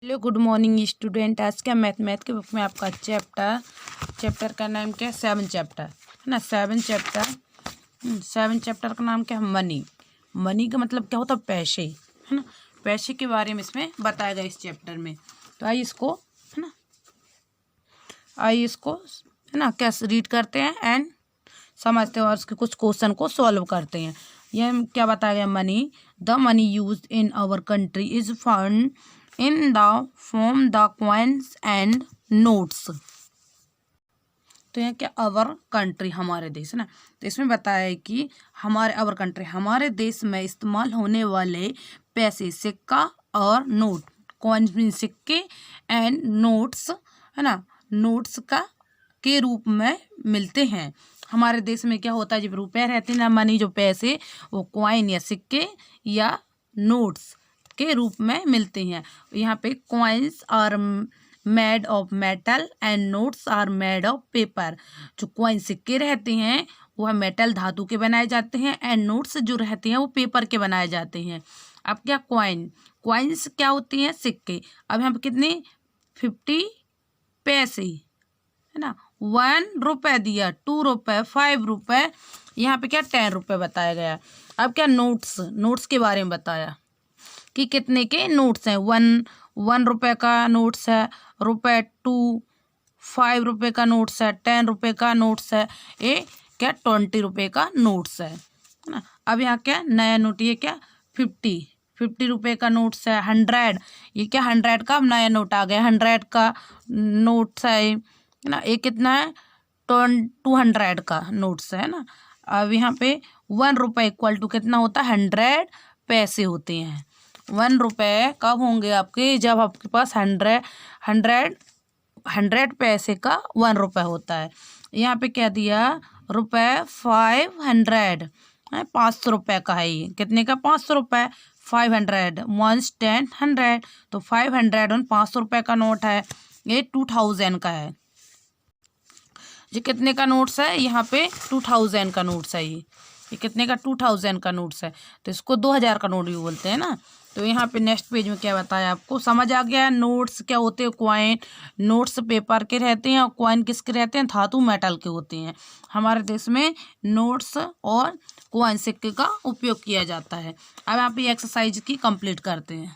Hello good morning student. आज का math के बुक में आपका चैप्टर का नाम क्या है? 7 चैप्टर है ना। 7 चैप्टर का नाम क्या है? मनी। मनी का मतलब क्या होता है? पैसे, है ना। पैसे के बारे में इसमें बताया गया इस चैप्टर में। तो आइए इसको है ना क्या रीड करते हैं एंड समझते हैं और उसके कुछ क्वेश्चन को सॉल्व करते हैं। यह क्या बताया गया? Money, the money use in our country is found in the form the coins and notes. तो यह क्या? अवर कंट्री, हमारे देश, है ना। तो इसमें बताया है कि अवर कंट्री, हमारे देश में इस्तेमाल होने वाले पैसे, सिक्का और नोट, कॉइन्स मीन सिक्के एंड नोट्स, है ना, नोट्स का के रूप में मिलते हैं। हमारे देश में क्या होता है? जब रुपए रहते हैं ना, मनी, जो पैसे, वो कॉइन या सिक्के या नोट्स के रूप में मिलते हैं। यहाँ पे coins are made of metal and notes are made of paper. जो कॉइन, सिक्के रहते हैं वह मेटल, धातु के बनाए जाते हैं, एंड नोट्स जो रहते हैं वो पेपर के बनाए जाते हैं। अब क्या? कॉइन्स क्या होती हैं? सिक्के। अब यहाँ पे कितने? 50 पैसे, है ना। 1 रुपये दिया, 2 रुपये, 5 रुपये, यहाँ पे क्या? 10 रुपये बताया गया। अब क्या? नोट्स के बारे में बताया कि कितने के नोट्स हैं। 1 रुपये का नोट्स है, रुपये 2, 5 रुपये का नोट्स है, 10 रुपये का नोट्स है, ये क्या? 20 रुपये का नोट्स है ना। अब यहाँ क्या? नया नोट, ये क्या? 50 रुपये का नोट्स है। 100, ये क्या? 100 का नया नोट आ गया। 100 का नोट्स है ना। ये कितना है? 200 का नोट्स है ना। अब यहाँ पे 1 रुपये इक्वल टू कितना होता है? 100 पैसे होते हैं। 1 रुपये कब होंगे आपके? जब आपके पास 100 पैसे का 1 रुपये होता है। यहाँ पे क्या दिया? रुपये 500 है, 500 रुपये का है। ये कितने का? 500 रुपये। 500 1 10 100, तो 500 और 500 रुपये का नोट है। ये 2000 का है। ये कितने का नोट्स है? यहाँ पे 2000 का नोट्स है। ये कितने का? 2000 का नोट्स है। तो इसको 2000 का नोट भी बोलते हैं ना। तो यहाँ पे नेक्स्ट पेज में क्या बताया आपको? समझ आ गया? नोट्स क्या होते हैं? कॉइन। नोट्स पेपर के रहते हैं और कॉइन किसके रहते हैं? धातु, मेटल के होते हैं। हमारे देश में नोट्स और कॉइन, सिक्के का उपयोग किया जाता है। अब यहाँ पे एक्सरसाइज की कंप्लीट करते हैं।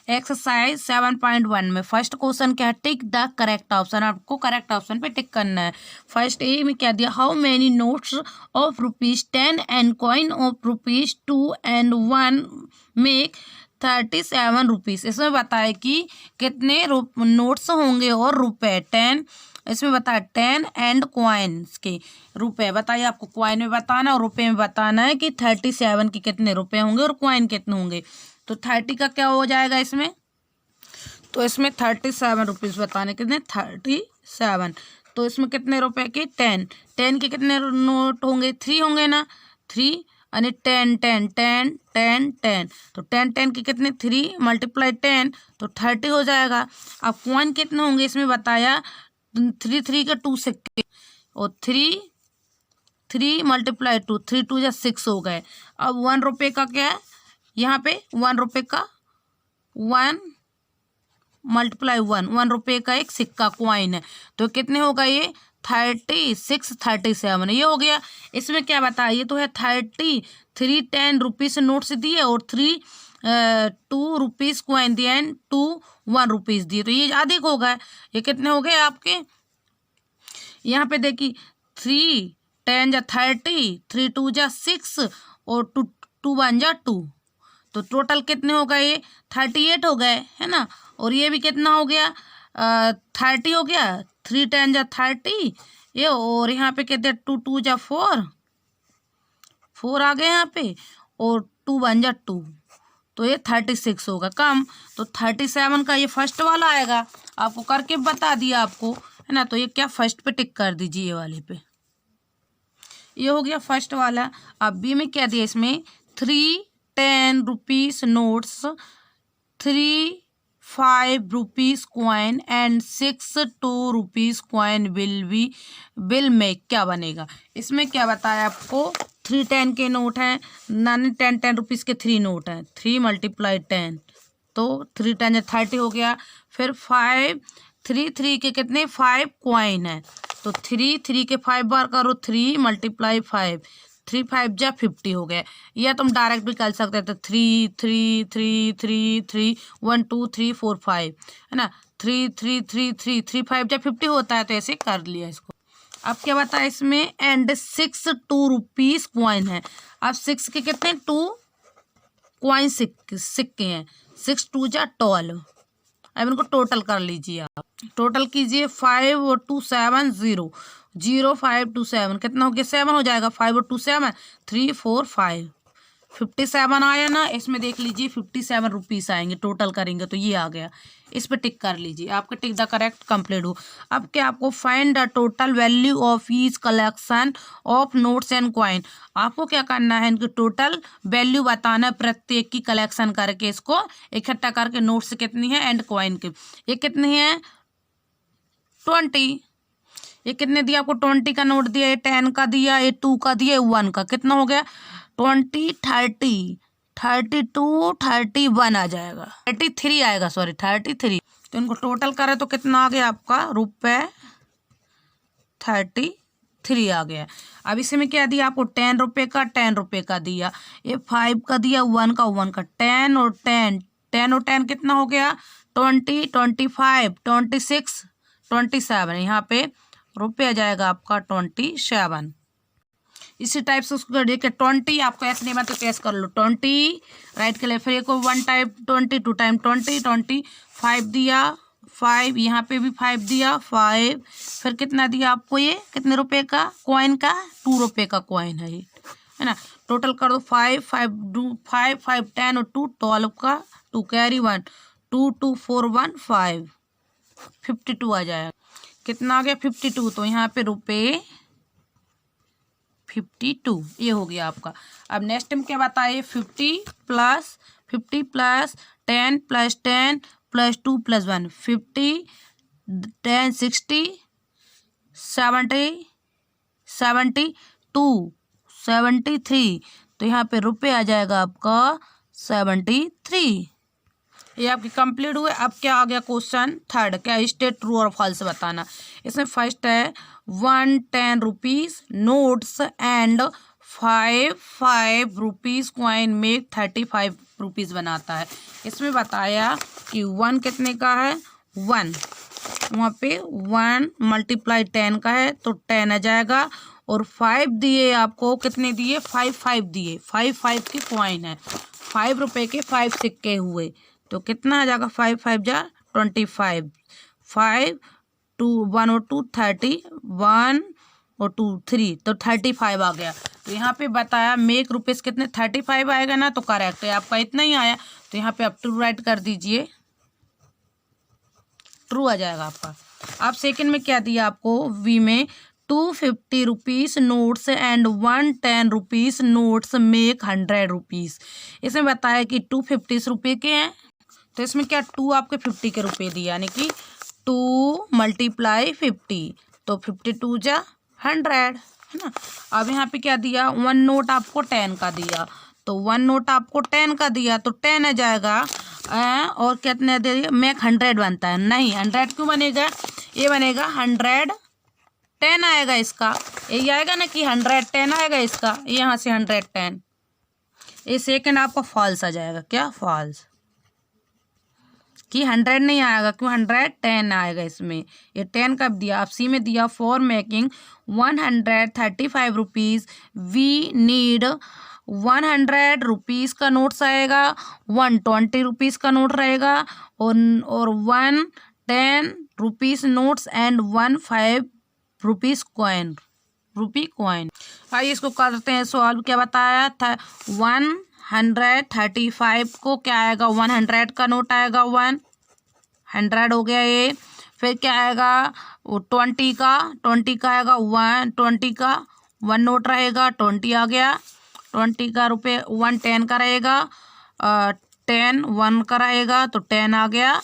एक्सरसाइज 7.1 में फर्स्ट क्वेश्चन क्या है? Tick the correct option. आपको करेक्ट ऑप्शन पे टिक करना है। फर्स्ट ए में क्या दिया? How many notes of ₹10 and coin of ₹2 and 1 make 37 rupees. इसमें बताया कि कितने नोट्स होंगे और रुपए 10, इसमें बताया 10 एंड कॉइन्स के रुपए बताइए। आपको कॉइन में बताना और रुपए में बताना है कि 37 के कितने रुपए होंगे और कॉइन कितने होंगे। तो 30 का क्या हो जाएगा इसमें? तो इसमें 37 रुपीज़ बताने, कितने? 37। तो इसमें कितने रुपए के? 10 के कितने नोट होंगे? 3 होंगे ना। 3 यानी 10 10 10 10 10, तो 10 10 के कितने? 3 × 10, तो 30 हो जाएगा। अब कॉइन कितने होंगे इसमें बताया? 3 के 2 सिक्के, और 3 × 2, 3 2 या 6 हो गए। अब 1 रुपये का क्या है? यहाँ पे 1 रुपये का 1 × 1 रुपये का एक सिक्का, कॉइन है। तो कितने होगा ये? 36 37, ये हो गया। इसमें क्या बताया? ये तो है 3 10 रुपीज़ नोट्स दिए और 2 रुपीज़ कॉइन दिए एंड 2 1 रुपीज़ दिए। तो ये अधिक हो गए। ये कितने हो गए आपके? यहाँ पे देखिए 3 10 जा 30, 3 2 जा 6 और 2 1 जा 2, तो टोटल कितने हो गए? ये 38 हो गए, है ना। और ये भी कितना हो गया? 30 हो गया। 3 10 जा 30 ये, और यहाँ पे कहते हैं 2 2 जा 4 आ गए यहाँ पे, और 2 1 जा 2, तो ये 36 होगा कम। तो 37 का ये फर्स्ट वाला आएगा। आपको करके बता दिया आपको, है ना। तो ये क्या? फर्स्ट पे टिक कर दीजिए, ये वाले पे। ये हो गया फर्स्ट वाला। अब बी में क्या दिया? इसमें 3 10 rupees notes, 3 5 rupees coin and 6 2 rupees coin will make, क्या बनेगा? इसमें क्या बताया आपको? 3 10 के नोट हैं, 10 10 रुपीज़ के 3 नोट हैं। 3 × 10, तो 3 10 30 हो गया। फिर 5 3 3 के कितने 5 कॉइन है, तो 3 3 के 5 बार करो, 3 × 5 3 5 जा 50 हो गया। या तुम डायरेक्ट भी कर सकते थे 3 3 3 3 3 1 2 3 4 5 है ना, 3 3 3 3 3 5 जा 50 होता है, तो ऐसे कर लिया इसको। अब क्या बताया इसमें, एंड 6 2 रुपीस कॉइन है। अब 6 के कितने 2 कॉइन सिक्के हैं, 6 2 जा 12। अब इनको टोटल कर लीजिए, आप टोटल कीजिए 5 और 2 7 0 0 5 2 7 कितना हो गया 7 हो जाएगा, 5 और 2 7 3 4 5 57 आया ना। इसमें देख लीजिए 57 रुपीस आएंगे, टोटल करेंगे तो ये आ गया। इस पे टिक कर लीजिए, आपका टिक द करेक्ट कंप्लीट हो। अब क्या आपको find the total value of each collection of notes and coin. आपको क्या करना है, इनकी टोटल वैल्यू बताना है, प्रत्येक की कलेक्शन करके इसको इकट्ठा करके। नोट्स कितनी है एंड कॉइन की, ये कितनी है 20। ये कितने दिया आपको 20 का नोट दिया, ये 10 का दिया, ये 2 का दिया, ये 1 का, कितना हो गया 20 30 32 31 आ जाएगा, 33 आएगा, सॉरी 33। तो इनको टोटल करें तो कितना आ गया आपका ₹33 आ गया। अब इसमें क्या दिया आपको 10 रुपये का 10 रुपये का दिया, ये 5 का दिया, 1 का 1 का, 10 और 10 10 और 10 कितना हो गया 20 25 26 27। यहाँ पे रुपये आ जाएगा आपका 27। इसी टाइप से उसको देखिए 20 आपको ऐसे नहीं बनते, कैसे कर लो 20 राइट के लिए, फिर एक 1 टाइप 20 2 टाइम 20 20 5 दिया 5, यहाँ पे भी 5 दिया 5, फिर कितना दिया आपको, ये कितने रुपए का कॉइन का 2 रुपये का कॉइन है ये, है ना। टोटल कर दो 5 5 2 5 5 10 और 2 12 का 2 कैरी 1 2 2 4 1 5 52 आ जाएगा। कितना आ गया 52, तो यहाँ पे रुपये 52 ये हो गया आपका। अब नेक्स्ट में क्या बताइए 50 प्लस 10 प्लस 10 प्लस 2 प्लस 1 50 10 60 70 72 73। तो यहाँ पे रुपये आ जाएगा आपका 73। ये आपकी कंप्लीट हुए। अब क्या आ गया क्वेश्चन थर्ड, क्या स्टेट ट्रू और फॉल्स बताना। इसमें फर्स्ट है 1 10 rupees notes and 5 rupees coin make 35 rupees बनाता है। इसमें बताया कि 1 कितने का है 1, वहाँ पे 1 × 10 का है तो 10 आ जाएगा, और 5 दिए आपको, कितने दिए 5 दिए, 5 की कॉइन है, 5 रुपये के 5 सिक्के हुए, तो कितना आ जाएगा 5 5 जा 25 5 2 1 और 2 30 1 और 2 3 तो 35 आ गया। तो यहाँ पे बताया मेक रुपीस कितने 35 आएगा ना, तो करेक्ट है आपका, इतना ही आया। तो यहाँ पे आप ट्रू राइट कर दीजिए, ट्रू आ जाएगा आपका। अब सेकंड में क्या दिया आपको वी में 250 rupees notes and 110 rupees notes make 100 rupees. इसमें बताया कि 250 रुपये के हैं, तो इसमें क्या 2 आपके 50 के रुपये दिया, यानी कि 2 × 50 तो 52 जा 100 है ना। अब यहाँ पे क्या दिया 1 नोट आपको 10 का दिया, तो 1 नोट आपको 10 का दिया तो 10 आ जाएगा, और कितने दे दिया मेक 100 बनता है, नहीं 100 क्यों बनेगा, ये बनेगा 110 आएगा इसका, यही आएगा ना कि 110 आएगा इसका, यहाँ से 110। ये सेकंड आपका फॉल्स आ जाएगा, क्या फॉल्स कि 100 नहीं आएगा, क्यों 110 आएगा इसमें। ये 10 कब दिया, आप सी में दिया for making 135 rupees we need 100 rupees का नोट्स आएगा, 120 रुपीज़ का नोट रहेगा, और 110 rupees notes and 15 rupees coin, rupee coin. आइए इसको करते हैं सॉल्व। क्या बताया था 135 को क्या आएगा 100 का नोट आएगा 100 हो गया ये, फिर क्या आएगा 20 का आएगा 120 का 1 नोट रहेगा 20 आ गया, 20 का रुपये 110 का रहेगा 10 1 का रहेगा तो 10 आ गया,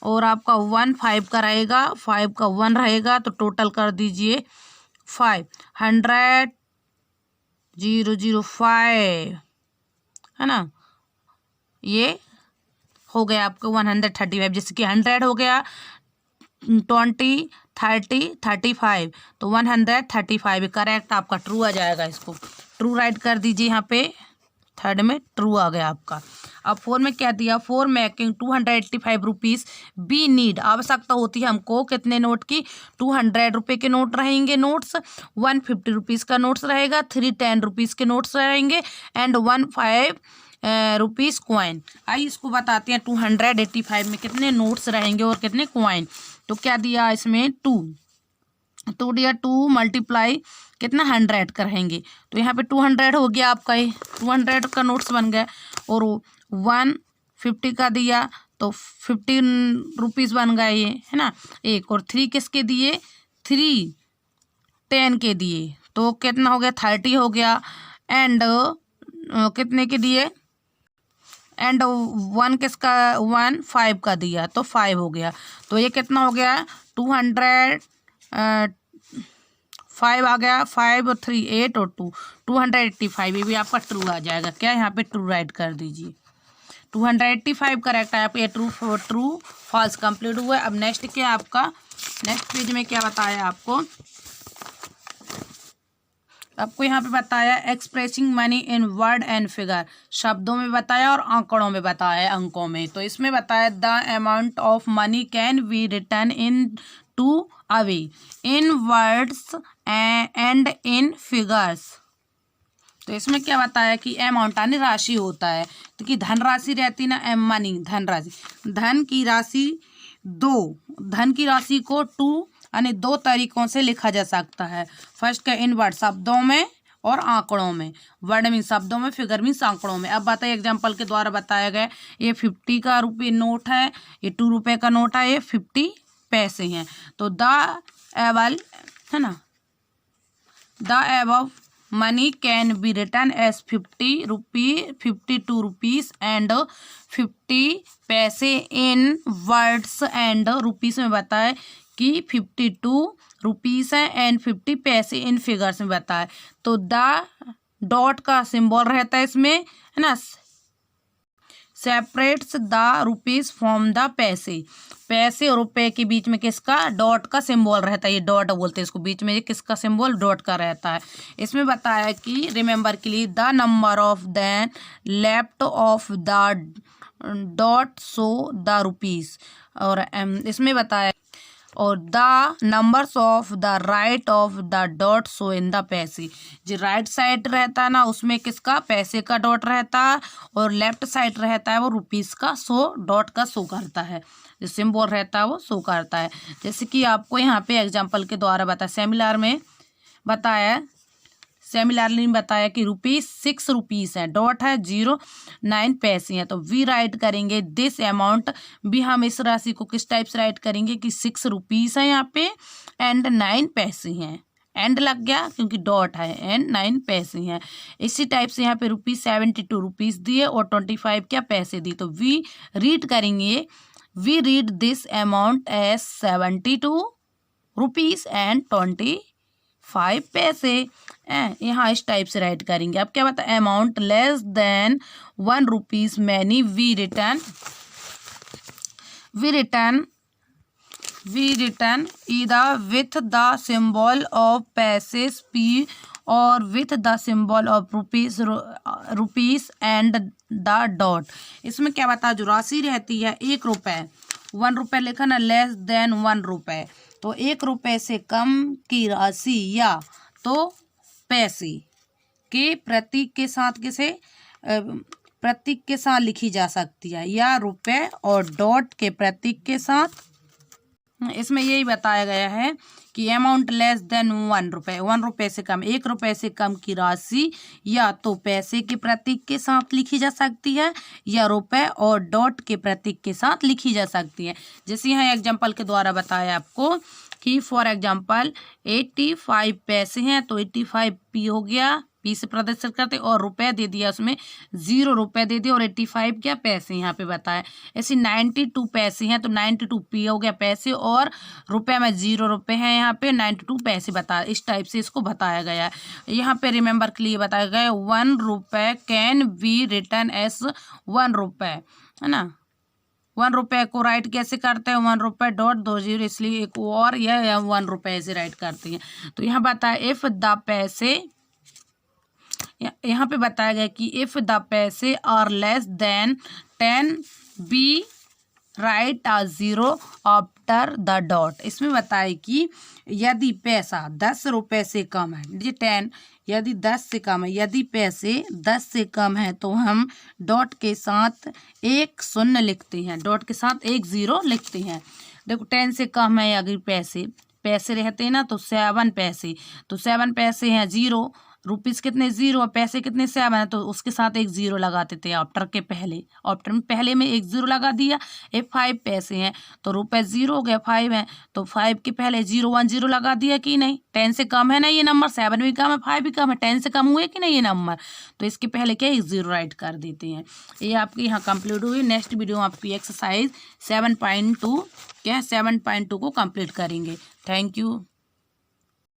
और आपका 1 5 का रहेगा 5 का 1 रहेगा, तो टोटल कर दीजिए 500 005 है ना, ये हो गया आपको 135, जैसे कि 100 हो गया, 20, 30, 35, तो 135 करेक्ट आपका ट्रू आ जाएगा। इसको ट्रू राइट कर दीजिए, यहाँ पे थर्ड में ट्रू आ गया आपका। अब 4 में क्या दिया, 4 मेकिंग 285 रुपीज़ बी नीड, आवश्यकता होती है हमको कितने नोट की, 200 रुपये के नोट रहेंगे नोट्स, 150 रुपीज़ का नोट्स रहेगा, 3 10 रुपीज़ के नोट्स रहेंगे एंड 1 5 रुपीज़ कॉइन। आइए इसको बताते हैं 285 में कितने नोट्स रहेंगे और कितने कॉइन। तो क्या दिया इसमें 2 दिया, 2 मल्टीप्लाई कितना 100 करेंगे, तो यहाँ पे 200 हो गया आपका, ये 200 का नोट्स बन गया। और 150 का दिया तो 15 रुपीज़ बन गए ये, है ना एक। और 3 किसके दिए, 3 10 के दिए, तो कितना हो गया 30 हो गया। एंड कितने के दिए, एंड 1 किसका, 1 5 का दिया तो 5 हो गया। तो ये कितना हो गया 200 5 आ गया, 5 और 3 8 और 2 285, ये भी आपका ट्रू आ जाएगा। क्या यहाँ पे ट्रू राइट कर दीजिए, 285 करेक्ट है आपका, ये ट्रू फॉल्स कंप्लीट हुआ है। अब नेक्स्ट क्या आपका, नेक्स्ट पेज में क्या बताया आपको यहाँ पे बताया expressing money in word and figure, शब्दों में बताया और आंकड़ों में बताया, अंकों में। तो इसमें बताया the amount of money can be written in two ways in words and in figures. तो इसमें क्या बताया कि अमाउंट यानी राशि होता है, तो कि धनराशि रहती ना, मनी धनराशि, धन की राशि को टू यानी 2 तरीकों से लिखा जा सकता है। फर्स्ट का इन वर्ड शब्दों में और आंकड़ों में, वर्ड मीन शब्दों में, फिगर मीन आंकड़ों में। अब बताइए एग्जांपल के द्वारा बताया गया, ये 50 का रुपये नोट है, ये 2 रुपये का नोट है, ये 50 पैसे हैं। तो द एबल है ना, the above money can be written as 52 rupees and 50 paise in words and rupees में बताए कि 52 रुपीज़ है एंड 50 पैसे इन फिगर्स में बताए। तो द डॉट का सिंबल रहता है इसमें, है ना, separates the rupees from the पैसे, पैसे और रुपए के बीच में किसका, डॉट का सिंबल रहता है, ये डॉट बोलते हैं इसको, बीच में ये किसका सिंबल, डॉट का रहता है। इसमें बताया कि रिमेंबर के लिए the number of then left of the dot so the rupees, और इसमें बताया और the numbers of the right of the dot show in the paise, जो राइट साइड रहता है ना उसमें किसका, पैसे का डॉट रहता है, और लेफ्ट साइड रहता है वो रुपीज़ का डॉट का शो करता है, जो सिंबल रहता है वो शो करता है। जैसे कि आपको यहाँ पे एग्जांपल के द्वारा सेमिलरली बताया कि ₹6 रुपीज़ है, डॉट है 09 पैसे हैं। तो वी राइट करेंगे दिस अमाउंट, भी हम इस राशि को किस टाइप से राइट करेंगे कि 6 रुपीज़ है यहाँ पे एंड 9 पैसे हैं, एंड लग गया क्योंकि डॉट है, एंड 9 पैसे हैं। इसी टाइप से यहाँ पे ₹72 रुपीज़ दिए और 25 क्या पैसे दिए। तो वी रीड करेंगे, we read this amount as 72 rupees and 25 paise. यहाँ इस टाइप से राइट करेंगे। अब क्या बता, amount less than 1 rupees many we written either with the symbol of पैसेस P और with the symbol of rupees and the dot। इसमें क्या बता, जो राशि रहती है 1 रुपये, 1 रुपये लिखा ना, लेस देन 1 रुपये, तो 1 रुपये से कम की राशि या तो पैसे के प्रतीक के साथ प्रतीक के साथ लिखी जा सकती है, या रुपए और डॉट के प्रतीक के साथ। इसमें यही बताया गया है कि अमाउंट लेस देन 1 रुपये, 1 रुपये से कम, 1 रुपये से कम की राशि या तो पैसे के प्रतीक के साथ लिखी जा सकती है या रुपए और डॉट के प्रतीक के साथ लिखी जा सकती है। जैसे यहाँ एग्जांपल के द्वारा बताया आपको कि फॉर एग्जांपल 85 पैसे हैं, तो 85 पी हो गया, पी से प्रदर्शित करते, और रुपए दे दिया उसमें 0 रुपये दे दिए, और 85 क्या पैसे यहाँ पे बताया। ऐसे 92 पैसे हैं, तो 92 पी हो गया पैसे, और रुपए में 0 रुपये हैं, यहाँ पे 92 पैसे बताया। इस टाइप से इसको बताया गया है। यहाँ पे रिमेंबर के लिए बताया गया 1 रुपये कैन बी रिटर्न एस 1 रुपये, है ना, 1 रुपये को राइट कैसे करते हैं, 1 रुपये डॉट 2 जीरो, इसलिए एक और यह 1 रुपये ऐसे राइट करते हैं। तो यहाँ बताया इफ़ द पैसे, यहाँ पे बताया गया कि if the paise are less than 10 be write a zero after the dot. इसमें बताए कि यदि पैसा 10 रुपये से कम है, ये 10 यदि 10 से कम है, यदि पैसे 10 से कम है तो हम डॉट के साथ एक शून्य लिखते हैं, डॉट के साथ एक जीरो लिखते हैं। देखो 10 से कम है अगर पैसे रहते हैं ना तो 7 पैसे, तो 7 पैसे हैं जीरो, रुपीज़ कितने जीरो और पैसे कितने 7 है, तो उसके साथ एक जीरो लगा देते हैं ऑप्टर के पहले, ऑप्टर में पहले में एक जीरो लगा दिया। 5 पैसे हैं तो रुपये जीरो हो गया, 5 है तो 5 के पहले 0 1 0 लगा दिया कि नहीं, 10 से कम है ना ये नंबर, 7 भी कम है 5 भी कम है, 10 से कम हुए कि नहीं ये नंबर, तो इसके पहले क्या एक जीरो राइट कर देते हैं। ये आपकी यहाँ कंप्लीट हुई। नेक्स्ट वीडियो में आपकी एक्सरसाइज 7.2 क्या है 7.2 को कंप्लीट करेंगे। Thank you.